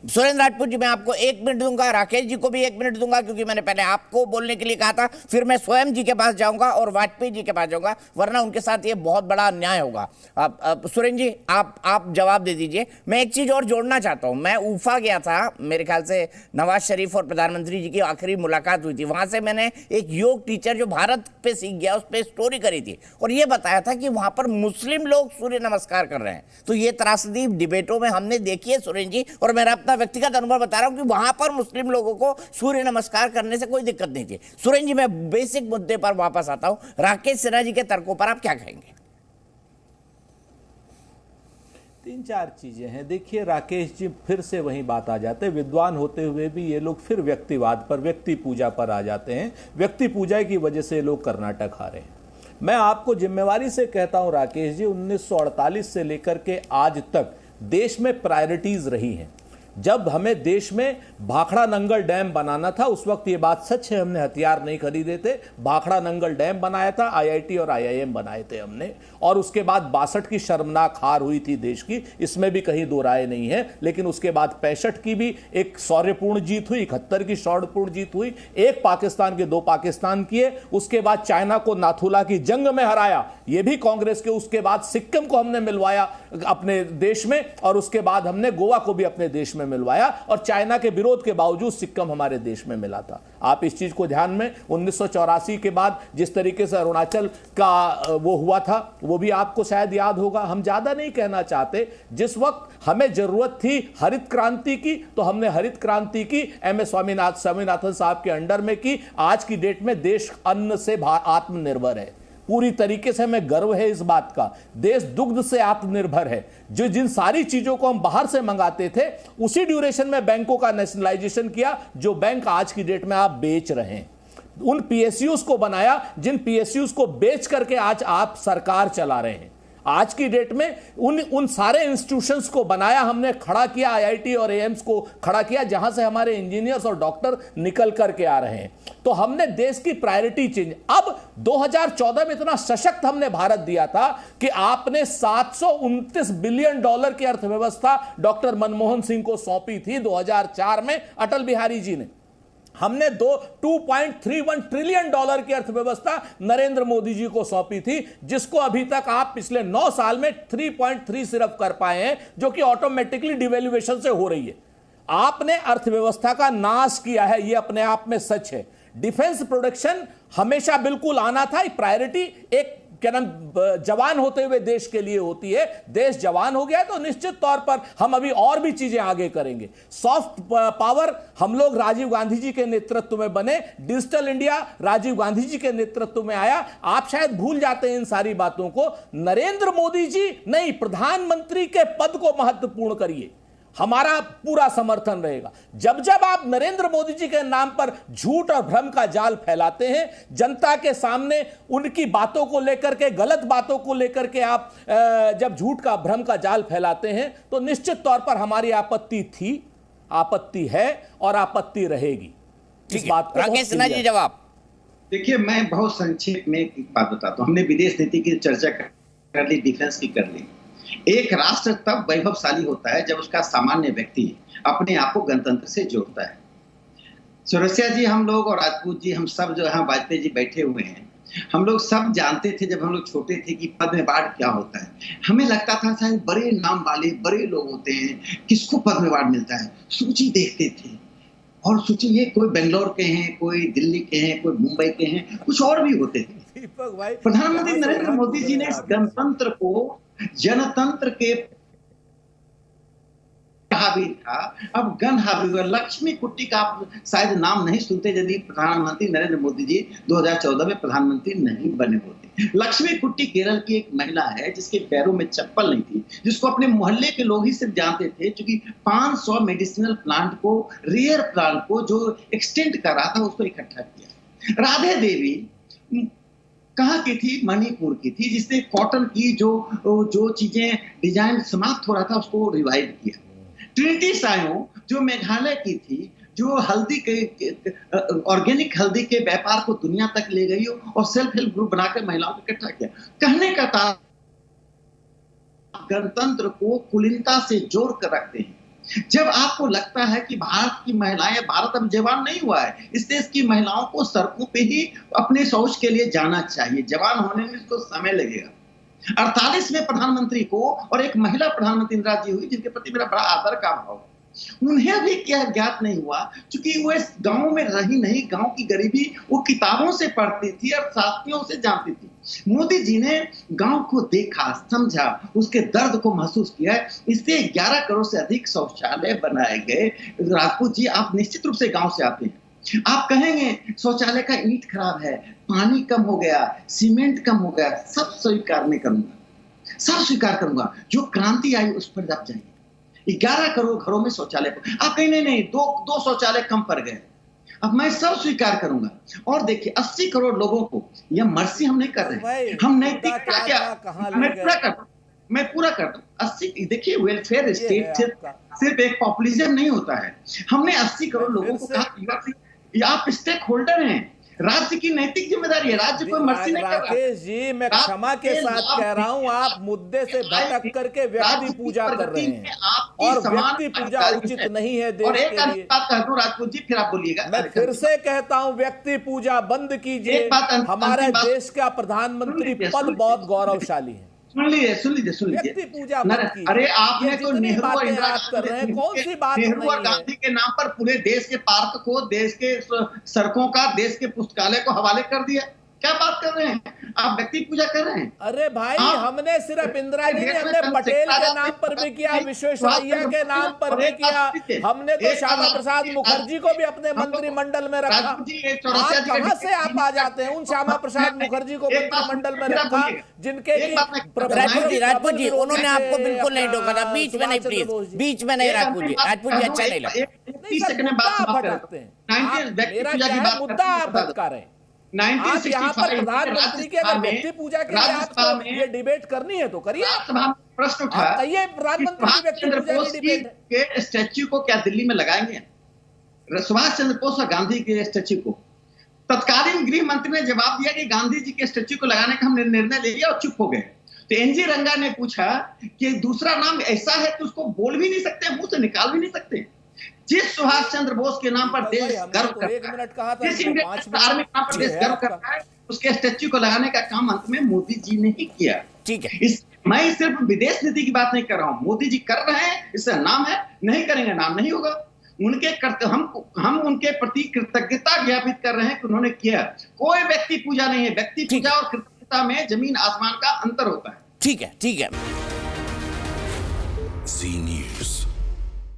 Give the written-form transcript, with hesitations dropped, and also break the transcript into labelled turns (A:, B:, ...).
A: सुरेंद्र राजपूत जी, मैं आपको 1 मिनट दूंगा, राकेश जी को भी 1 मिनट दूंगा, क्योंकि मैंने पहले आपको बोलने के लिए कहा था, फिर मैं स्वयं जी के पास जाऊंगा और वाजपेयी जी के पास जाऊंगा, वरना उनके साथ ये बहुत बड़ा अन्याय होगा। अब सुरेंद्र जी, आप जवाब दे दीजिए। मैं एक चीज और जोड़ना चाहता हूं। मैं उफा गया था, मेरे ख्याल से नवाज शरीफ और प्रधानमंत्री जी की आखिरी मुलाकात हुई थी। वहां से मैंने एक योग टीचर जो भारत पे सीख गया उस पर स्टोरी करी थी, और ये बताया था कि वहां पर मुस्लिम लोग सूर्य नमस्कार कर रहे हैं। तो ये त्रासदी डिबेटों में हमने देखी है सुरेंद्र जी, और मेरा अपना व्यक्तिगत अनुभव बता रहा हूं कि वहां पर मुस्लिम लोगों को सूर्य नमस्कार करने से कोई दिक्कत नहीं थी। सुरेंद्र जी, मैं बेसिक मुद्दे पर वापस आता हूं। राकेश सिन्हा जी के तर्कों पर आप क्या कहेंगे?
B: 3-4 चीजें हैं। देखिए राकेश जी, फिर से वही बात आ जाते हैं, विद्वान होते हुए भी ये लोग फिर व्यक्तिवाद पर, व्यक्ति पूजा पर आ जाते हैं। व्यक्ति पूजा की वजह से लोग कर्नाटक हारे हैं। मैं आपको जिम्मेवारी से कहता हूं राकेश जी, 1948 से लेकर के आज तक देश में प्रायोरिटीज रही हैं। जब हमें देश में भाखड़ा नंगल डैम बनाना था, उस वक्त ये बात सच है, हमने हथियार नहीं खरीदे थे। भाखड़ा नंगल डैम बनाया था, आईआईटी और आईआईएम बनाए थे हमने, और उसके बाद 62 की शर्मनाक हार हुई थी देश की, इसमें भी कहीं दो राय नहीं है। लेकिन उसके बाद 65 की भी एक शौर्यपूर्ण जीत हुई, 71 की शौर्यपूर्ण जीत हुई, एक पाकिस्तान के 2 पाकिस्तान किए, उसके बाद चाइना को नाथुला की जंग में हराया, ये भी कांग्रेस के। उसके बाद सिक्किम को हमने मिलवाया अपने देश में, और उसके बाद हमने गोवा को भी अपने देश में मिलवाया, और चाइना के विरोध के बावजूद सिक्किम हमारे देश में मिला था। आप इस चीज को ध्यान में, 1984 के बाद जिस तरीके से अरुणाचल का वो हुआ था, वो भी आपको शायद याद होगा। हम ज्यादा नहीं कहना चाहते, जिस वक्त हमें जरूरत थी हरित क्रांति की, तो हमने हरित क्रांति की एमएस स्वामीनाथन साहब के अंडर में की। आज की डेट में देश अन्न से आत्मनिर्भर है, पूरी तरीके से हमें गर्व है इस बात का। देश दुग्ध से आत्मनिर्भर है। जो जिन सारी चीजों को हम बाहर से मंगाते थे, उसी ड्यूरेशन में बैंकों का नेशनलाइजेशन किया, जो बैंक आज की डेट में आप बेच रहे हैं। उन पीएसयूज को बनाया, जिन पीएसयूज को बेच करके आज आप सरकार चला रहे हैं। आज की डेट में उन सारे इंस्टीट्यूशंस को बनाया हमने, खड़ा किया, आईआईटी और एम्स को खड़ा किया, जहां से हमारे इंजीनियर्स और डॉक्टर निकल करके आ रहे हैं। तो हमने देश की प्रायोरिटी चेंज, अब 2014 में इतना सशक्त हमने भारत दिया था कि आपने 729 बिलियन डॉलर की अर्थव्यवस्था डॉक्टर मनमोहन सिंह को सौंपी थी 2004 में, अटल बिहारी जी ने। हमने 2.31 ट्रिलियन डॉलर की अर्थव्यवस्था नरेंद्र मोदी जी को सौंपी थी, जिसको अभी तक आप पिछले 9 साल में 3.3 सिर्फ कर पाए हैं, जो कि ऑटोमेटिकली डिवैल्यूएशन से हो रही है। आपने अर्थव्यवस्था का नाश किया है, यह अपने आप में सच है। डिफेंस प्रोडक्शन हमेशा बिल्कुल आना था, प्रायोरिटी एक क्या नाम जवान होते हुए देश के लिए होती है। देश जवान हो गया है तो निश्चित तौर पर हम अभी और भी चीजें आगे करेंगे। सॉफ्ट पावर हम लोग राजीव गांधी जी के नेतृत्व में बने, डिजिटल इंडिया राजीव गांधी जी के नेतृत्व में आया। आप शायद भूल जाते हैं इन सारी बातों को। नरेंद्र मोदी जी नहीं, प्रधानमंत्री के पद को महत्वपूर्ण करिए, हमारा पूरा समर्थन रहेगा। जब जब आप नरेंद्र मोदी जी के नाम पर झूठ और भ्रम का जाल फैलाते हैं, जनता के सामने उनकी बातों को लेकर के, गलत बातों को लेकर के आप जब झूठ का भ्रम का जाल फैलाते हैं, तो निश्चित तौर पर हमारी आपत्ति थी, आपत्ति है और आपत्ति रहेगी। इस बात को
A: राकेश सिन्हा जी जवाब।
C: देखिए, मैं बहुत संक्षेप में एक बात बताता हूं। हमने विदेश नीति की चर्चा कर ली, डिफेंस की कर ली। एक राष्ट्र तब वैभवशाली होता है जब उसका सामान्य व्यक्ति अपने आप को गणतंत्र से जोड़ता है। सुरक्षा जी, हम लोग और राजपूत जी, हम सब जो यहाँ वाजपेयी जी बैठे हुए हैं, हम लोग सब जानते थे जब हम लोग छोटे थे कि पद्म अवार्ड क्या होता है। हमें लगता था शायद बड़े नाम वाले बड़े लोग होते हैं, किसको पद्म अवार्ड मिलता है। सूची देखते थे और सूची ये कोई बेंगलोर के हैं, कोई दिल्ली के हैं, कोई मुंबई के हैं, कुछ और भी होते थे। प्रधानमंत्री नरेंद्र मोदी जी ने इस गणतंत्र को जनतंत्र के हावी था, अब गण हावी हुआ। लक्ष्मी कुट्टी का आप शायद नाम नहीं सुनते यदि प्रधानमंत्री नरेंद्र मोदी जी 2014 में प्रधानमंत्री नहीं बने होते। लक्ष्मी कुट्टी केरल की एक महिला है जिसके पैरों में चप्पल नहीं थी, जिसको अपने मोहल्ले के लोग ही सिर्फ जानते थे, क्योंकि 500 मेडिसिनल प्लांट को, रेयर प्लांट को जो एक्सटेंड कर रहा था, उसको इकट्ठा किया। राधे देवी कहाँ की थी? मणिपुर की थी, जिसने कॉटन की जो चीजें डिजाइन समाप्त हो रहा था उसको रिवाइव किया। ट्रिनिटी सायो जो मेघालय की थी, जो हल्दी के ऑर्गेनिक हल्दी के व्यापार को दुनिया तक ले गई और सेल्फ हेल्प ग्रुप बनाकर महिलाओं को इकट्ठा किया। कहने का गणतंत्र को कुलीनता से जोड़ कर रखते हैं। जब आपको लगता है कि भारत की महिलाएं, भारत अब जवान नहीं हुआ है, इस देश की महिलाओं को सड़कों पे ही अपने शौच के लिए जाना चाहिए। जवान होने में इसको समय लगेगा। 48वें प्रधानमंत्री को, और एक महिला प्रधानमंत्री इंदिरा जी हुई जिनके प्रति मेरा बड़ा आदर का भाव, उन्हें भी क्या ज्ञात नहीं हुआ, क्योंकि वो इस गांव में रही नहीं, गांव की गरीबी वो किताबों से पढ़ती थी और साथियों से जानती थी। मोदी जी ने गांव को देखा, समझा, उसके दर्द को महसूस किया, इससे 11 करोड़ से अधिक शौचालय बनाए गए। राजपूत जी, आप निश्चित रूप से गांव से आते हैं, आप कहेंगे शौचालय का ईंट खराब है, पानी कम हो गया, सीमेंट कम हो गया, सब स्वीकार नहीं करूंगा, सब स्वीकार करूंगा। जो क्रांति आई उस पर आप जाइए। 11 करोड़ घरों में शौचालय, आप कहीं नहीं, दो शौचालय कम पड़ गए, अब मैं सब स्वीकार करूंगा। और देखिए 80 करोड़ लोगों को यह मर्सी हम नहीं कर रहे, हम नैतिकता क्या, मैं पूरा कर दूं। 80, देखिए वेलफेयर स्टेट सिर्फ एक पॉपुलिज्म नहीं होता है। हमने 80 करोड़ लोगों को कहा आप स्टेक होल्डर हैं, राज्य की नैतिक जिम्मेदारी है, राज्य को मर्जी नहीं कर रहा।
B: राकेश जी, मैं क्षमा के साथ कह रहा हूं, आप मुद्दे से भटक करके व्यक्ति पूजा कर रहे हैं और व्यक्ति पूजा उचित नहीं है देश
C: और एक
B: के लिए।
C: बात कह दूं राजपूत जी, फिर आप बोलिएगा।
B: मैं फिर से कहता हूं, व्यक्ति पूजा बंद कीजिए। हमारे देश का प्रधानमंत्री पद बहुत गौरवशाली है।
C: सुन लीजिए।
B: व्यक्ति पूजा,
C: अरे आपने तो नेहरू और इंदिरा
B: कौन सी बात
C: नेहरू और गांधी के नाम पर पूरे देश के पार्क को, देश के सड़कों का, देश के पुस्तकालय को हवाले कर दिया। क्या बात कर रहे हैं आप? व्यक्ति पूजा कर रहे हैं।
B: अरे भाई, हमने सिर्फ इंदिरा जी ने, हमने पटेल के नाम पर भी किया, विश्वेश्वरैया के नाम पर भी किया, हमने तो श्यामा प्रसाद मुखर्जी को भी अपने मंत्रिमंडल में रखा। आप कहां से आप आ जाते हैं? उन श्यामा प्रसाद मुखर्जी को मंत्रिमंडल में रखा जिनके
A: राजपूत जी उन्होंने आपको बिल्कुल नहीं टोका था, बीच में नहीं, प्लीज बीच में नहीं। राजपूत जी अच्छा नहीं लगता।
B: मुद्दा आप भटका रहे हैं। आप यहाँ पर प्रधानमंत्री के, अगर व्यक्ति पूजा के लिए आपको ये डिबेट करनी है तो करिए।
C: प्रश्न उठा,
B: ये प्रधानमंत्री व्यक्ति पूजा की डिबेट
C: के स्टैच्यू को क्या दिल्ली में लगाएंगे? सुभाष चंद्र बोस और गांधी के स्टैच्यू को तत्कालीन गृह मंत्री ने जवाब दिया कि गांधी जी के स्टैच्यू को लगाने का हमने निर्णय ले लिया, और चुप हो गए। तो एनजी रंगा ने पूछा कि दूसरा नाम ऐसा है कि उसको बोल भी नहीं सकते, मुंह से निकाल भी नहीं सकते। जिस सुभाष चंद्र बोस के नाम पर देश गर्व करता है, जिस इंडियन आर्मी के नाम पर देश गर्व करता है, उसके स्टैच्यू को लगाने का काम अंत में मोदी जी ने ही किया।
A: ठीक है,
C: मैं सिर्फ विदेश नीति की बात नहीं कर रहा हूं, मोदी जी कर रहे हैं, इससे नाम है, नहीं करेंगे नाम नहीं होगा। हम उनके प्रति कृतज्ञता ज्ञापित कर रहे हैं कि उन्होंने किया। कोई व्यक्ति पूजा नहीं है, व्यक्ति पूजा और कृतज्ञता में जमीन आसमान का अंतर होता है।
A: ठीक है।
D: जी न्यूज़।